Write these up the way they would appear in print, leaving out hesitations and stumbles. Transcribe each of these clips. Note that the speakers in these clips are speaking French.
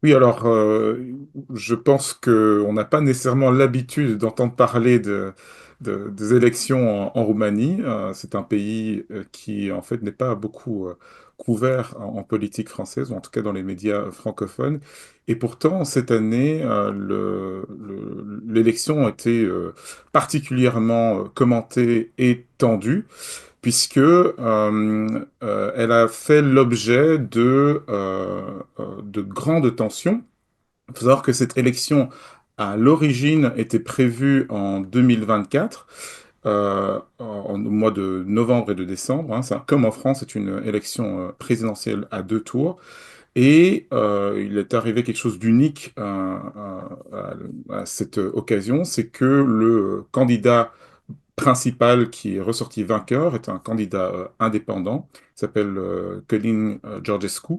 Oui, alors je pense qu'on n'a pas nécessairement l'habitude d'entendre parler des élections en Roumanie. C'est un pays qui en fait n'est pas beaucoup couvert en politique française, ou en tout cas dans les médias francophones. Et pourtant, cette année, l'élection a été particulièrement commentée et tendue puisque elle a fait l'objet de grandes tensions. Il faut savoir que cette élection, à l'origine, était prévue en 2024, au mois de novembre et de décembre. Hein. Comme en France, c'est une élection présidentielle à deux tours. Et il est arrivé quelque chose d'unique à cette occasion, c'est que le candidat principal qui est ressorti vainqueur est un candidat indépendant, qui s'appelle Călin Georgescu,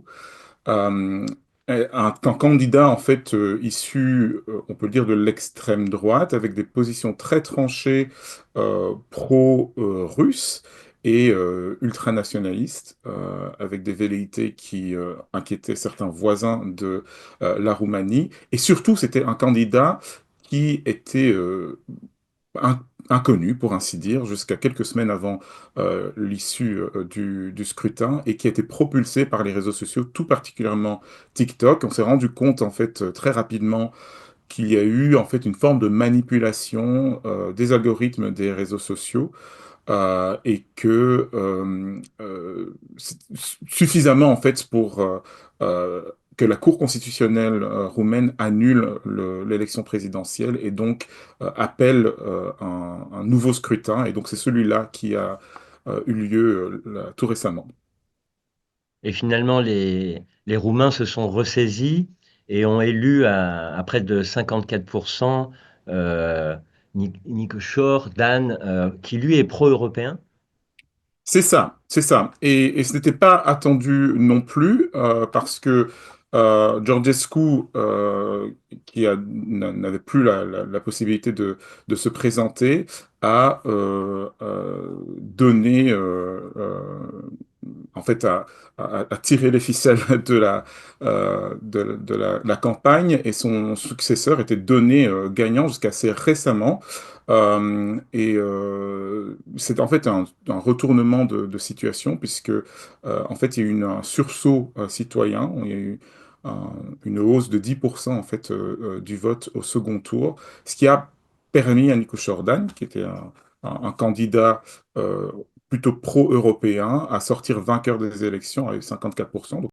euh, un candidat en fait issu, on peut le dire, de l'extrême droite, avec des positions très tranchées pro-russes et ultranationalistes, avec des velléités qui inquiétaient certains voisins de la Roumanie. Et surtout, c'était un candidat qui était inconnu, pour ainsi dire, jusqu'à quelques semaines avant l'issue du scrutin et qui a été propulsé par les réseaux sociaux, tout particulièrement TikTok. On s'est rendu compte, en fait, très rapidement qu'il y a eu, en fait, une forme de manipulation des algorithmes des réseaux sociaux et que c'est suffisamment en fait pour que la Cour constitutionnelle roumaine annule l'élection présidentielle et donc appelle un nouveau scrutin. Et donc c'est celui-là qui a eu lieu tout récemment. Et finalement, les Roumains se sont ressaisis et ont élu à près de 54% euh, Nicoshor Dan, qui lui est pro-européen. C'est ça, c'est ça. Et ce n'était pas attendu non plus, parce que Georgescu, n'avait plus la possibilité de se présenter, a donné, en fait, a tiré les ficelles de la campagne, et son successeur était donné gagnant jusqu'à assez récemment. C'est en fait un retournement de situation puisque en fait il y a eu un sursaut citoyen, il y a eu une hausse de 10% en fait du vote au second tour, ce qui a permis à Nico Jordan, qui était un candidat plutôt pro-européen, à sortir vainqueur des élections avec 54%.